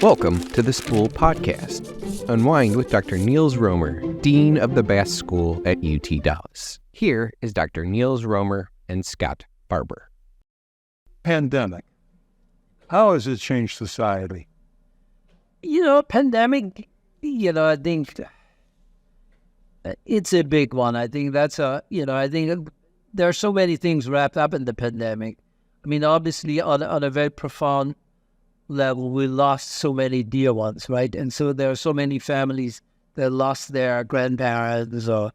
Welcome to the Spool Podcast. Unwind with Dr. Nils Roemer, Dean of the Bass School at UT Dallas. Here is Dr. Nils Roemer and Scott Farber. Pandemic. How has it changed society? Pandemic, I think it's a big one. I think I think there are so many things wrapped up in the pandemic. I mean, obviously, on a very profound level, we lost so many dear ones, right? And so there are so many families that lost their grandparents or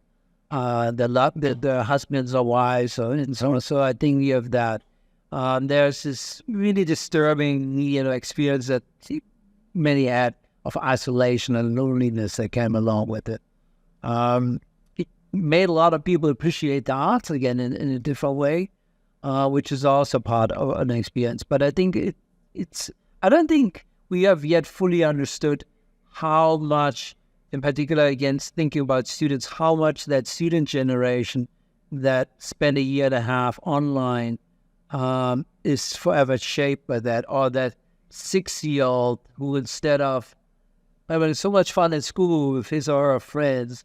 their husbands or wives, and so on. So I think we have that. There's this really disturbing, experience that many had of isolation and loneliness that came along with it. It made a lot of people appreciate the arts again in a different way, which is also part of an experience. But I think I don't think we have yet fully understood how much, in particular, again, thinking about students, how much that student generation that spent a year and a half online is forever shaped by that, or that 6-year-old who, instead of having so much fun at school with his or her friends,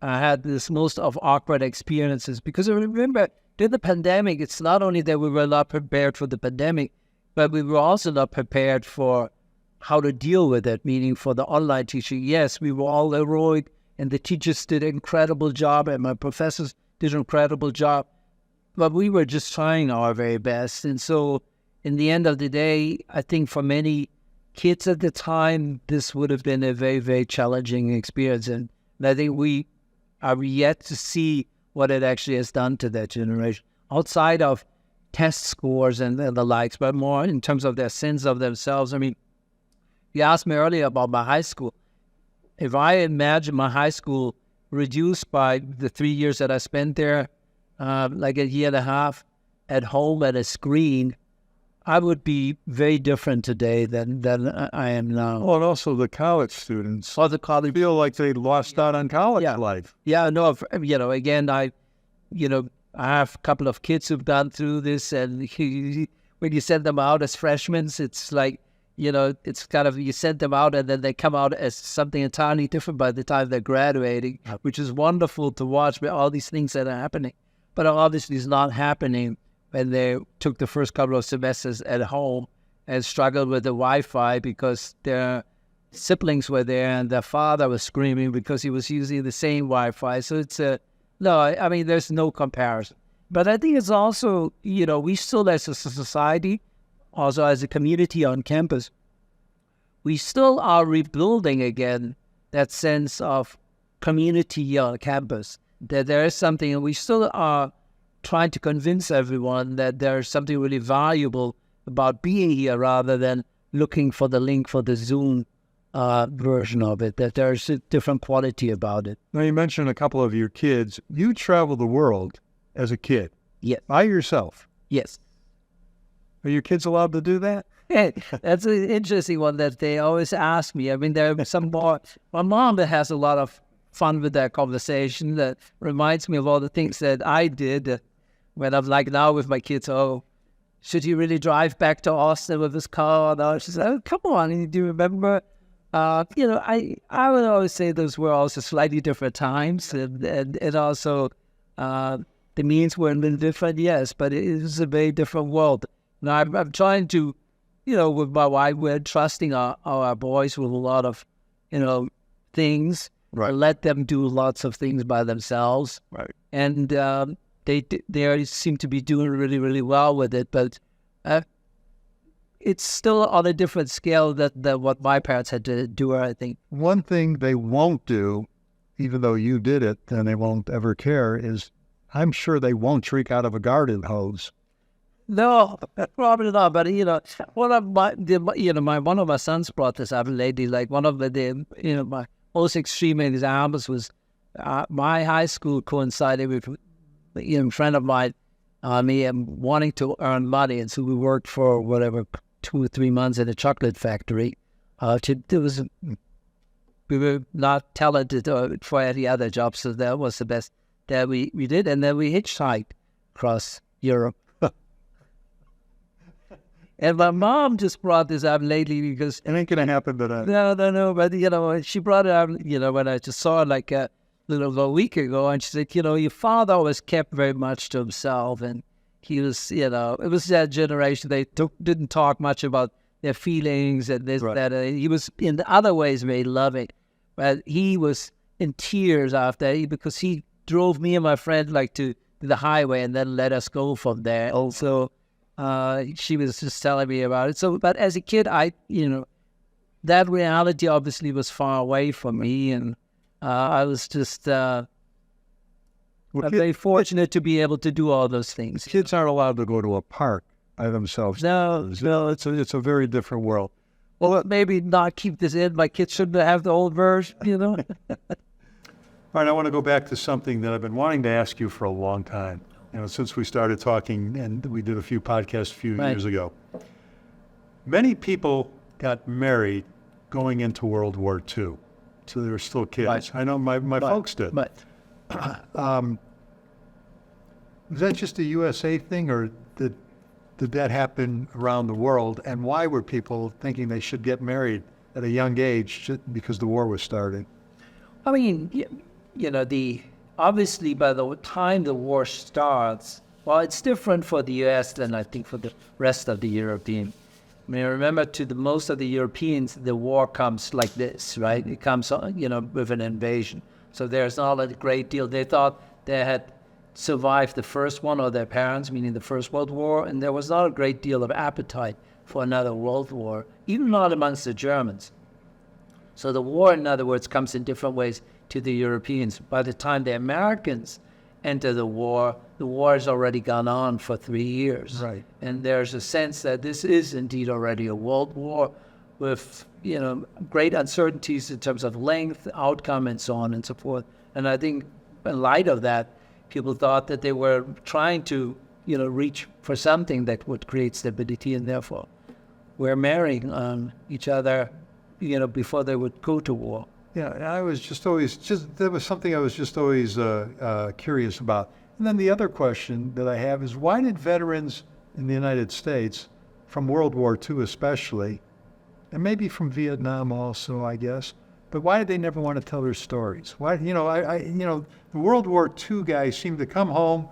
had this most of awkward experiences. Because remember, during the pandemic, it's not only that we were not prepared for the pandemic, but we were also not prepared for how to deal with it, meaning for the online teaching. Yes, we were all heroic, and the teachers did an incredible job, and my professors did an incredible job, but we were just trying our very best. And so in the end of the day, I think for many kids at the time, this would have been a very, very challenging experience. And I think we are yet to see what it actually has done to that generation, outside of test scores and the likes, but more in terms of their sense of themselves. I mean, you asked me earlier about my high school. If I imagine my high school reduced by the 3 years that I spent there, like a year and a half at home at a screen, I would be very different today than I am now. Well, and also the college students Or the college feel like they lost out on college life. Yeah, no, again, I have a couple of kids who've gone through this, and when you send them out as freshmen, it's like, it's kind of, you send them out and then they come out as something entirely different by the time they're graduating, which is wonderful to watch, with all these things that are happening. But obviously it's not happening when they took the first couple of semesters at home and struggled with the Wi-Fi because their siblings were there and their father was screaming because he was using the same Wi-Fi. So there's no comparison. But I think it's also, we still as a society, also as a community on campus, we still are rebuilding again that sense of community on campus, that there is something, and we still are trying to convince everyone that there's something really valuable about being here rather than looking for the link for the Zoom version of it, that there's a different quality about it. Now, you mentioned a couple of your kids. You travel the world as a kid. Yes. By yourself. Yes. Are your kids allowed to do that? That's an interesting one that they always ask me. I mean, there are some more. My mom has a lot of fun with that conversation that reminds me of all the things that I did when I'm like now with my kids. Oh, should he really drive back to Austin with his car? No, she said, oh, come on. Do you remember? I would always say those were also slightly different times, and also the means were a little different, yes, but it is a very different world. Now, I'm trying to, with my wife, we're trusting our boys with a lot of, things. Right. Let them do lots of things by themselves. Right. And they seem to be doing really, really well with it, but it's still on a different scale than what my parents had to do, I think. One thing they won't do, even though you did it and they won't ever care, is I'm sure they won't drink out of a garden hose. No, probably not. But one of my sons brought this up lately. Like one of my most extreme examples was my high school coincided with a friend of mine, me, and wanting to earn money, and so we worked for whatever 2 or 3 months in a chocolate factory. We were not talented for any other job, so that was the best that we did, and then we hitchhiked across Europe. And my mom just brought this up lately because It ain't going to happen today. no. But she brought it up. When I just saw it like a little week ago, and she said, your father always kept very much to himself, and he was, it was that generation. They didn't talk much about their feelings and this, that. He was in other ways very loving, but he was in tears after because he drove me and my friend like to the highway and then let us go from there. Also, she was just telling me about it. So, but as a kid, that reality obviously was far away from me, and I was just very fortunate to be able to do all those things. Kids aren't allowed to go to a park by themselves. No, it's a very different world. Well, maybe not keep this in. My kids shouldn't have the old version, All right, I want to go back to something that I've been wanting to ask you for a long time. Since we started talking, and we did a few podcasts a few years ago. Many people got married going into World War II, so they were still kids. Right. I know my folks did. But Was that just a USA thing, or did that happen around the world? And why were people thinking they should get married at a young age just because the war was starting? I mean, obviously by the time the war starts, well, it's different for the U.S. than I think for the rest of the European. I mean, remember, to most of the Europeans, the war comes like this, right? It comes, with an invasion. So there's not a great deal. They thought they had survived the first one, or their parents, meaning the First World War, and there was not a great deal of appetite for another World War, even not amongst the Germans. So the war, in other words, comes in different ways to the Europeans. By the time the Americans enter the war has already gone on for 3 years. Right. And there's a sense that this is indeed already a world war with, great uncertainties in terms of length, outcome, and so on and so forth. And I think in light of that, people thought that they were trying to, reach for something that would create stability, and therefore were marrying each other, before they would go to war. Yeah, I was there was something I was just always curious about. And then the other question that I have is, why did veterans in the United States, from World War II especially, and maybe from Vietnam also, I guess, but why did they never want to tell their stories? Why, the World War II guys seemed to come home,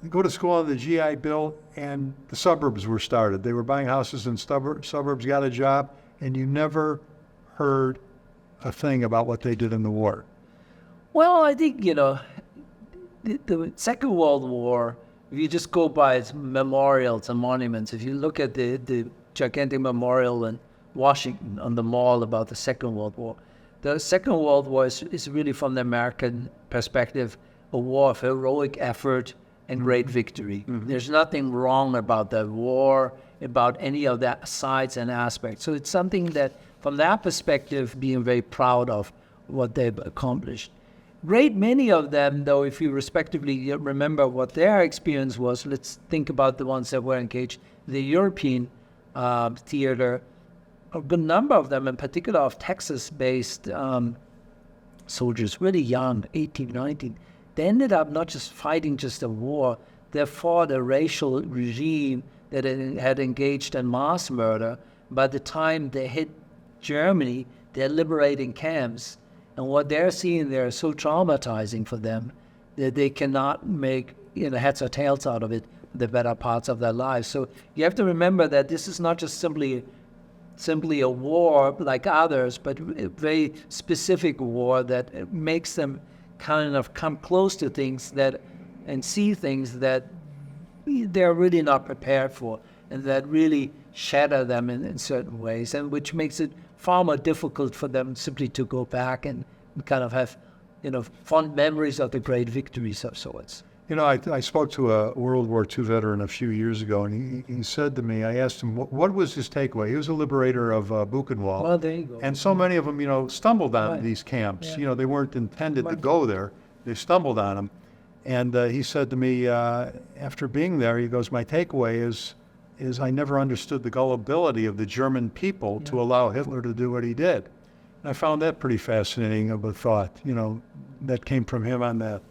go to school on the GI Bill, and the suburbs were started. They were buying houses in suburbs, got a job, and you never heard a thing about what they did in the war. Well, I think, the Second World War, if you just go by its memorials and monuments, if you look at the gigantic memorial in Washington on the Mall about the Second World War, the Second World War is really, from the American perspective, a war of heroic effort and great victory. Mm-hmm. There's nothing wrong about the war, about any of that sides and aspects. So it's something that, from that perspective, being very proud of what they've accomplished. Great many of them, though, if you respectively remember what their experience was, let's think about the ones that were engaged in the European theater. A good number of them, in particular of Texas-based soldiers, really young, 18, 19, they ended up not just fighting just a war, they fought a racial regime that had engaged in mass murder. By the time they hit Germany, they're liberating camps. And what they're seeing there is so traumatizing for them that they cannot make heads or tails out of it the better parts of their lives. So you have to remember that this is not just simply a war like others, but a very specific war that makes them kind of come close to things and see things that they're really not prepared for, and that really shatter them in certain ways, and which makes it far more difficult for them simply to go back and kind of have, fond memories of the great victories of sorts. I spoke to a World War II veteran a few years ago, and he said to me, I asked him, what was his takeaway? He was a liberator of Buchenwald. Well, there you go. And so many of them, stumbled on these camps. Yeah. They weren't intended to go there. They stumbled on them. And he said to me, after being there, he goes, my takeaway is I never understood the gullibility of the German people to allow Hitler to do what he did. And I found that pretty fascinating of a thought, that came from him on that.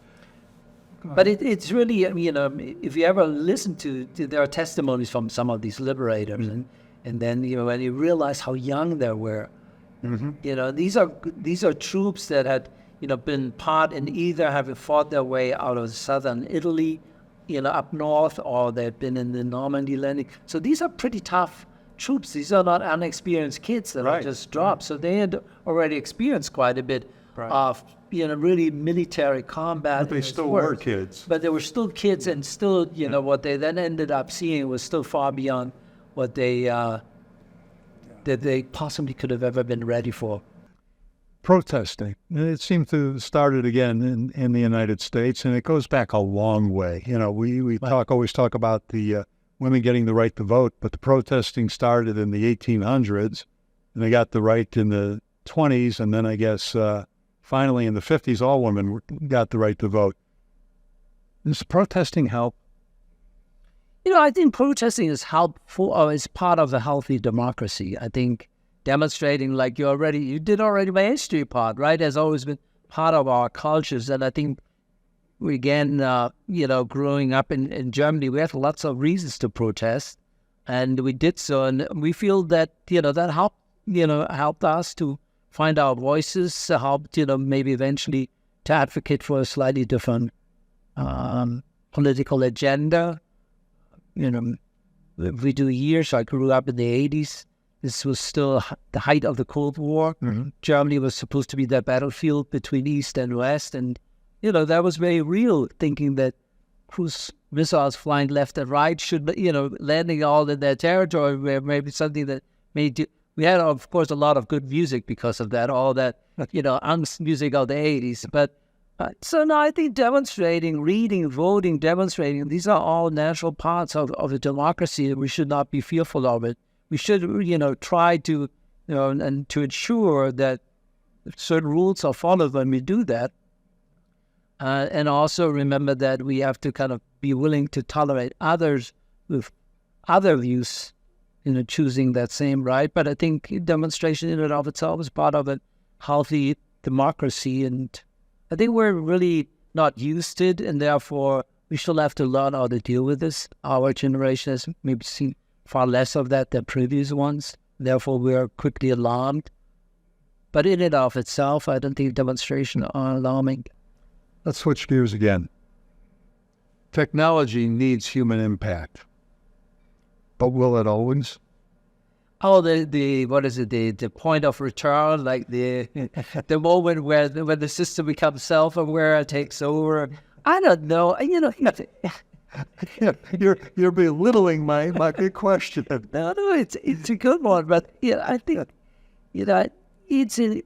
But it's really, if you ever listen to there are testimonies from some of these liberators, and then when you realize how young they were, these are troops that had been part in either having fought their way out of southern Italy, up north, or they'd been in the Normandy landing. So these are pretty tough troops. These are not unexperienced kids that are just dropped. So they had already experienced quite a bit of really military combat. But they still were kids. But they were still kids, and still what they then ended up seeing was still far beyond what they that they possibly could have ever been ready for. Protesting. It seemed to have started again in the United States, and it goes back a long way. We always talk about the women getting the right to vote, but the protesting started in the 1800s, and they got the right in the 20s, and then I guess finally in the 50s, all women got the right to vote. Does protesting help? I think protesting is helpful, or is part of a healthy democracy. I think demonstrating, like you did already my history part, right, has always been part of our cultures. And I think, again, growing up in Germany, we had lots of reasons to protest, and we did so. And we feel that, that helped us to find our voices, helped, maybe eventually to advocate for a slightly different political agenda. If we do years, I grew up in the 80s. This was still the height of the Cold War. Germany was supposed to be that battlefield between East and West. And, that was very real, thinking that cruise missiles flying left and right should, landing all in their territory, where maybe something that we had, of course, a lot of good music because of that, all that, angst music of the 80s. But so now I think demonstrating, reading, voting, demonstrating, these are all natural parts of a democracy. We should not be fearful of it. We should, try to, and to ensure that certain rules are followed when we do that. And also remember that we have to kind of be willing to tolerate others with other views, choosing that same right. But I think demonstration in and of itself is part of a healthy democracy. And I think we're really not used to it, and therefore we still have to learn how to deal with this. Our generation has maybe seen far less of that than previous ones. Therefore, we are quickly alarmed. But in and of itself, I don't think demonstrations are alarming. Let's switch gears again. Technology needs human impact. But will it always? Oh, the point of return, like the moment where when the system becomes self-aware and takes over. I don't know. You're belittling my big question. No, it's a good one, but I think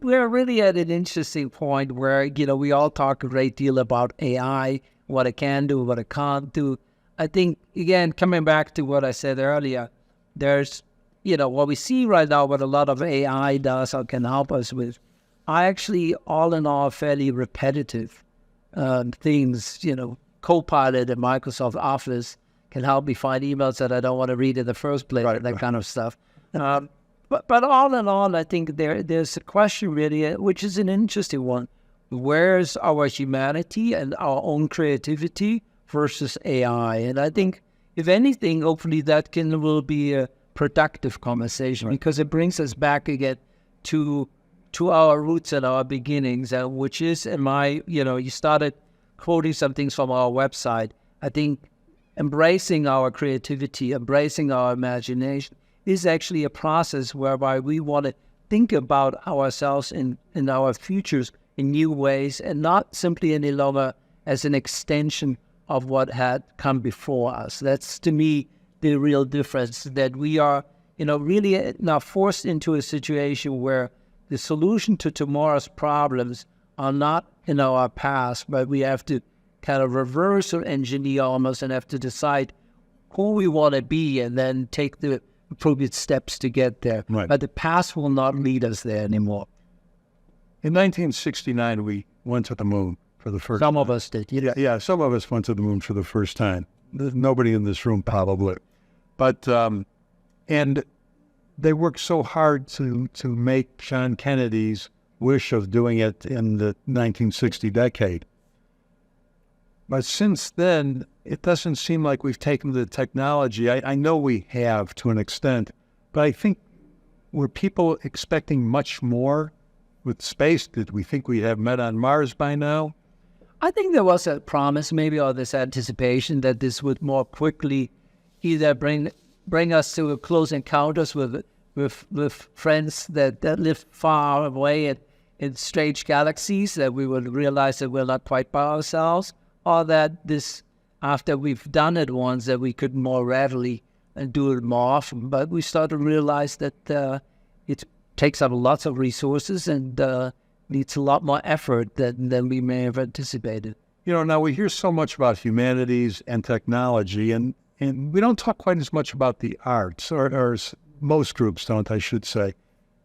we're really at an interesting point where we all talk a great deal about AI, what it can do, what it can't do. I think, again, coming back to what I said earlier, there's what we see right now, what a lot of AI does or can help us with, are actually all in all fairly repetitive things. Copilot in Microsoft Office can help me find emails that I don't want to read in the first place, that kind of stuff. But all in all, I think there's a question really, which is an interesting one. Where's our humanity and our own creativity versus AI? And I think, if anything, hopefully that will be a productive conversation, because it brings us back again to our roots and our beginnings, which is, you started quoting some things from our website. I think embracing our creativity, embracing our imagination is actually a process whereby we want to think about ourselves in our futures in new ways, and not simply any longer as an extension of what had come before us. That's, to me, the real difference, that we are, really now forced into a situation where the solution to tomorrow's problems are not in our past, but we have to kind of reverse or engineer almost, and have to decide who we want to be, and then take the appropriate steps to get there. Right. But the past will not lead us there anymore. In 1969, we went to the moon for the first time. Some of us did. Yeah, some of us went to the moon for the first time. There's nobody in this room probably. But, and they worked so hard to make John Kennedy's wish of doing it in the 1960 decade. But since then, it doesn't seem like we've taken the technology. I know we have to an extent, but I think were people expecting much more with space? Did we think we'd have met on Mars by now? I think there was a promise, maybe, or this anticipation that this would more quickly either bring us to a close encounters with friends that live far away in strange galaxies, that we would realize that we're not quite by ourselves, or that this, after we've done it once, that we could more readily and do it more often. But we start to realize that it takes up lots of resources and needs a lot more effort than we may have anticipated. Now we hear so much about humanities and technology, and we don't talk quite as much about the arts, or most groups don't, I should say.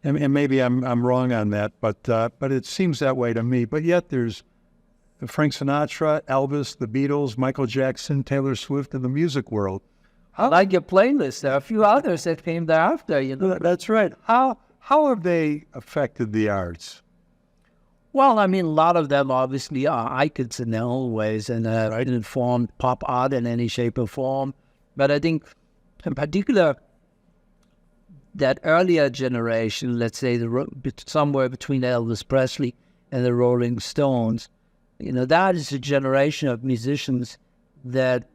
And maybe I'm wrong on that, but it seems that way to me. But yet there's Frank Sinatra, Elvis, the Beatles, Michael Jackson, Taylor Swift, and the music world. I like your playlist. There are a few others that came thereafter, That's right. How have they affected the arts? Well, I mean, a lot of them obviously are icons in their own ways and informed pop art in any shape or form. But I think, in particular, that earlier generation, let's say somewhere between Elvis Presley and the Rolling Stones, that is a generation of musicians that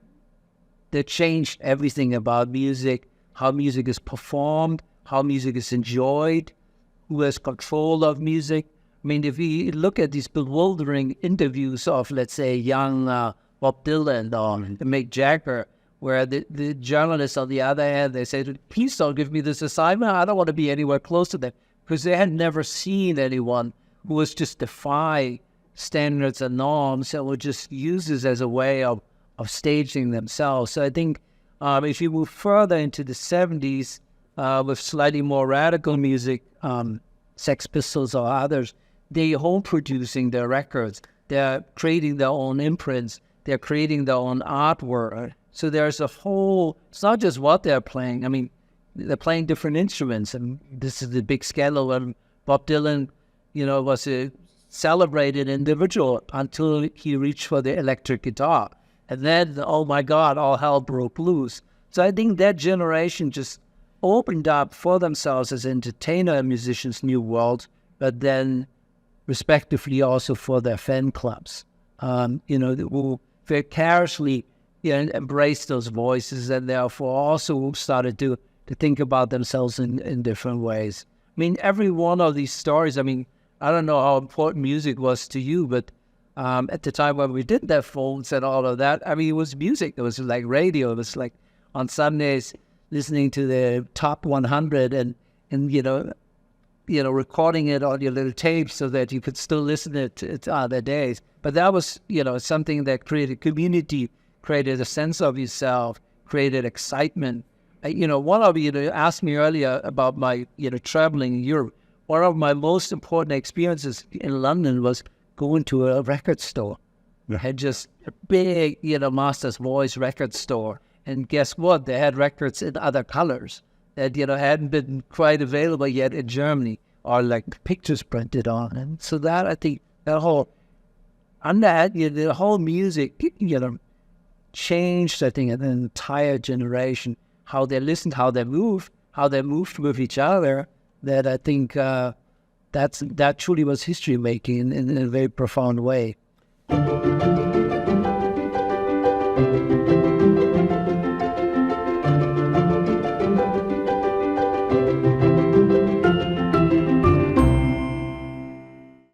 changed everything about music, how music is performed, how music is enjoyed, who has control of music. I mean, if we look at these bewildering interviews of, let's say, young Bob Dylan or Mick Jagger, where the journalists on the other hand, they say, please don't give me this assignment. I don't want to be anywhere close to them, because they had never seen anyone who was just defy standards and norms and would just use this as a way of staging themselves. So I think if you move further into the 70s with slightly more radical music, Sex Pistols or others, they're home producing their records. They're creating their own imprints. They're creating their own artwork. So there's a whole, it's not just what they're playing. I mean, they're playing different instruments. And this is the big scandal when Bob Dylan, was a celebrated individual until he reached for the electric guitar. And then, oh my God, all hell broke loose. So I think that generation just opened up for themselves as entertainer and musicians new worlds, but then respectively also for their fan clubs, who vicariously embraced those voices and therefore also started to think about themselves in different ways. I mean, every one of these stories, I mean, I don't know how important music was to you, but at the time when we did that phones and all of that, I mean, it was music. It was like radio. It was like on Sundays listening to the top 100 and recording it on your little tapes so that you could still listen to it other days. But that was, something that created community, created a sense of yourself, created excitement. One of you asked me earlier about my, traveling in Europe. One of my most important experiences in London was going to a record store. Yeah. Had just a big, Master's Voice record store. And guess what? They had records in other colors that, hadn't been quite available yet in Germany, or like pictures printed on. And so that, I think, the whole music, changed, I think, an entire generation, how they listened, how they moved with each other, that I think that truly was history making in a very profound way.